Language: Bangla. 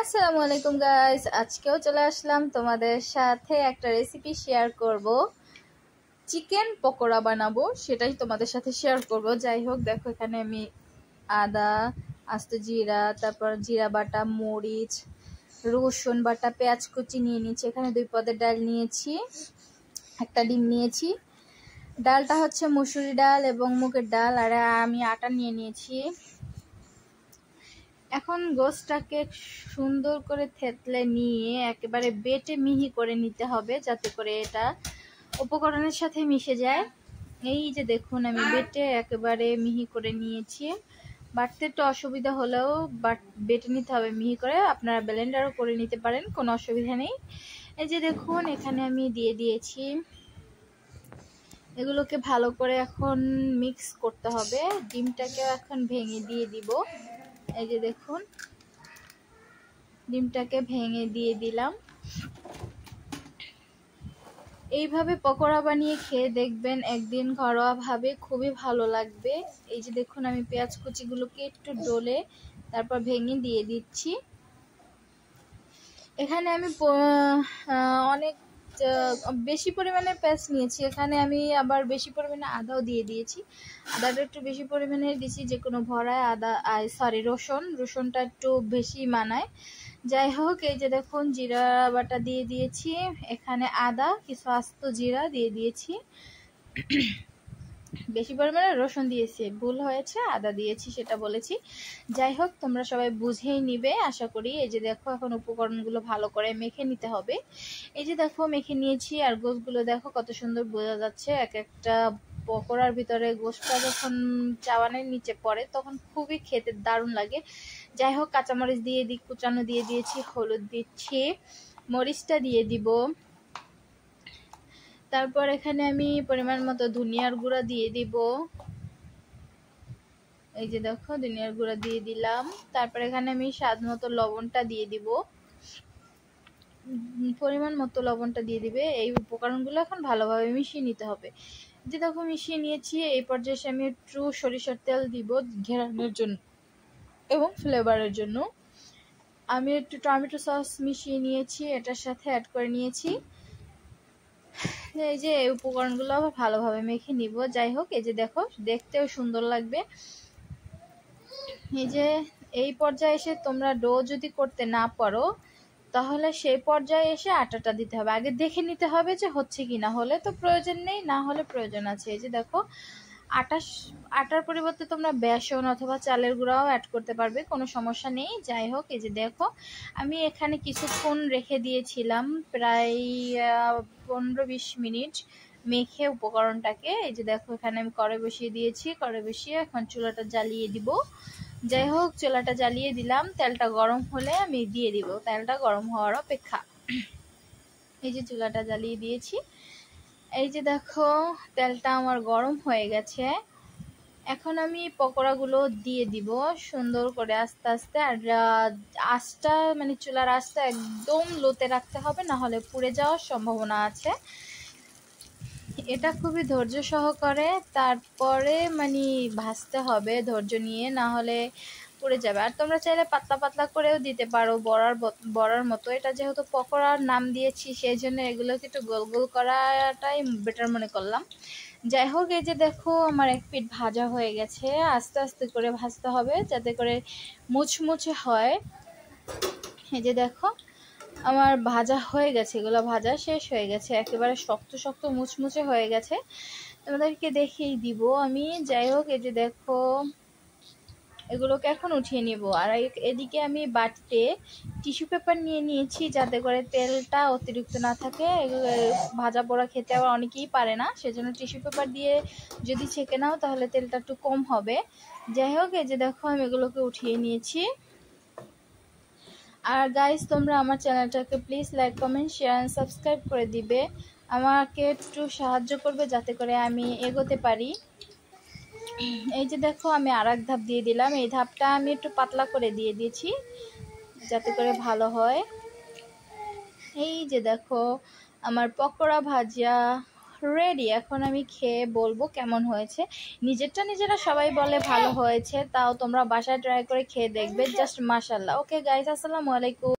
আসসালামু আলাইকুম গাইস, আজকেও চলে আসলাম তোমাদের সাথে একটা রেসিপি শেয়ার করব। চিকেন পকোড়া বানাবো, সেটাই তোমাদের সাথে শেয়ার করব। যাই হোক, দেখো এখানে আমি আদা, আস্ত জিরা, তারপর জিরা বাটা, মরিচ, রসুন বাটা, পেঁয়াজ কুচি নিয়ে নিয়েছি। এখানে 2 পদের ডাল নিয়েছি, একটা ডিম নিয়েছি। ডালটা হচ্ছে মসুরি ডাল এবং মুগের ডাল, আর আমি আটা নিয়ে নিয়েছি। এখন গোশটাকে সুন্দর করে থেতলে নিয়ে একেবারে বেটে মিহি করে নিতে হবে, যাতে করে এটা উপকরণের সাথে মিশে যায়। এই যে দেখুন, আমি বেটে একেবারে মিহি করে নিয়েছি। বাটতে একটু অসুবিধা হলেও বেটে নিতে হবে মিহি করে। আপনারা ব্লেন্ডারও করে নিতে পারেন, কোনো অসুবিধা নেই। এই যে দেখুন, এখানে আমি দিয়ে দিয়েছি। এগুলোকে ভালো করে এখন মিক্স করতে হবে। ডিমটাকেও এখন ভেঙে দিয়ে দিব। এই যে দেখুন, ডিমটাকে ভেঙে দিয়ে দিলাম। এইভাবে পকোড়া বানিয়ে খেয়ে দেখবেন একদিন, ঘরোয়াভাবে খুবই ভালো লাগবে। এই যে দেখুন, আমি পেঁয়াজ কুচিগুলোকে একটু ডলে তারপর ভেঙে দিয়ে দিচ্ছি। এখানে আমি অনেক বেশি পরিমাণে পেঁয়াজ নিয়েছি। এখানে আমি আবার বেশি পরিমাণে আদাও দিয়ে দিয়েছি। আদাটা একটু বেশি পরিমাণে দিয়েছি, যে কোনো ভরায় রসুনটা একটু বেশি মানায়। যাই হোক, এই যে দেখুন, জিরা বাটা দিয়ে দিয়েছি। এখানে আদা, কিছু আস্ত জিরা দিয়ে দিয়েছি। বেশি পরিমাণে রসুন দিয়েছি, ভুল হয়েছে, আদা দিয়েছি সেটা বলেছি। যাই হোক, তোমরা সবাই বুঝেই নিবে আশা করি। এই যে দেখো, এখন উপকরণগুলো ভালো করে মেখে নিতে হবে। এই যে দেখো, মেখে নিয়েছি। আর গোশগুলো দেখো কত সুন্দর বোঝা যাচ্ছে। এক একটা পকোড়ার ভিতরে গোশটা যখন চাওয়ানের নিচে পড়ে তখন খুবই খেতে দারুণ লাগে। যাই হোক, কাঁচামরিচ দিয়ে কুচানো দিয়ে দিয়েছি, হলুদ দিচ্ছি, মরিচটা দিয়ে দিব। তারপর এখানে আমি পরিমাণ মতো ধনিয়ার গুঁড়া দিয়ে দিব। এই যে দেখো, ধনিয়ার গুঁড়া দিয়ে দিলাম। তারপর এখানে আমি স্বাদ মতো লবণটা দিয়ে দিব। পরিমাণ মতো লবণটা দিয়ে দিবে। এই উপকরণগুলো এখন ভালোভাবে মিশিয়ে নিতে হবে। যে দেখো, মিশিয়ে নিয়েছি। এই পর্যায়ে আমি একটু সরিষার তেল দিব ঘেরানোর জন্য এবং ফ্লেভারের জন্য। আমি একটু টমেটো সস মিশিয়ে নিয়েছি, এটার সাথে অ্যাড করে নিয়েছি। এই যে এই উপকরণগুলো ভালোভাবে মেখে নিব। যাই হোক, এই যে দেখো, দেখতেও সুন্দর লাগবে। এই যে এই পর্যায়ে এসে তোমরা ডো যদি করতে না পারো, তাহলে সেই পর্যায়ে এসে আটাটা দিতে হবে। আগে দেখে নিতে হবে যে হচ্ছে কি না। হলে তো প্রয়োজন নেই, না হলে প্রয়োজন আছে। এই যে দেখো, আটার পরিবর্তে তোমরা বেসন অথবা চালের গুঁড়াও অ্যাড করতে পারবে, কোনো সমস্যা নেই। যাই হোক, এই যে দেখো, আমি এখানে কিছুক্ষণ রেখে দিয়েছিলাম, প্রায় 15-20 মিনিট মেখে উপকরণটাকে। এই যে দেখো, এখানে আমি কড়াই বসিয়ে দিয়েছি। কড়াই বসিয়ে এখন চুলাটা জ্বালিয়ে দিব। যাই হোক, চুলাটা জ্বালিয়ে দিলাম। তেলটা গরম হলে আমি দিয়ে দিব। তেলটা গরম হওয়ার অপেক্ষা। এই যে চুলাটা জ্বালিয়ে দিয়েছি। এই যে দেখো, তেলটা আমার গরম হয়ে গেছে। এখন আমি পকোড়াগুলো দিয়ে দিব সুন্দর করে, আস্তে আস্তে। আর আঁচটা, মানে চুলার আঁচটা একদম লোতে রাখতে হবে, না হলে পুড়ে যাওয়ার সম্ভাবনা আছে। এটা খুবই ধৈর্য সহকারে তারপরে ভাজতে হবে, ধৈর্য নিয়ে, না হলে পুড়ে যাবে। আর তোমরা চাইলে পাতলা পাতলা করেও দিতে পারো, বড়ার মতো। এটা যেহেতু পকোড়ার নাম দিয়েছি, সেই জন্য এগুলোকে একটু গোল গোল করাটাই বেটার মনে করলাম। যাই হোক, এই যে দেখো, আমার এক পিঠ ভাজা হয়ে গেছে। আস্তে আস্তে করে ভাজতে হবে, যাতে করে মুচমুচে হয়। এই যে দেখো, আমার ভাজা হয়ে গেছে, এগুলো ভাজা শেষ হয়ে গেছে, একেবারে শক্ত শক্ত মুচমুচে হয়ে গেছে। তোমাদেরকে দেখিয়ে দিব আমি। যাই হোক, এই যে দেখো, এগুলোকে এখন উঠিয়ে নিব। আর এদিকে আমি বাটিতে টিস্যু পেপার নিয়ে নিয়েছি, যাতে করে তেলটা অতিরিক্ত না থাকে। ভাজা পোড়া খেতে আবার অনেকেই পারে না, সেজন্য টিস্যু পেপার দিয়ে যদি ছেঁকে নাও তাহলে তেলটা একটু কম হবে। যাই হোক, এই যে দেখো, আমি এগুলোকে উঠিয়ে নিয়েছি। আর গাইস, তোমরা আমার চ্যানেলটাকে please like, comment, share and subscribe করে দিবে। আমাকে একটু সাহায্য করবে, যাতে করে আমি এগোতে পারি। এই যে দেখো, আমি আর এক ধাপ দিয়ে দিলাম। এই ধাপটা আমি একটু পাতলা করে দিয়ে দিয়েছি, যাতে করে ভালো হয়। এই যে দেখো, আমার পকোড়া ভাজা রেডি। এখন আমি খেয়ে বলবো কেমন হয়েছে। নিজেরা সবাই বলে ভালো হয়েছে, তাও তোমরা বাসায় ট্রাই করে খেয়ে দেখবে, জাস্ট মাশাআল্লাহ। ওকে গাইস, আসসালামু আলাইকুম।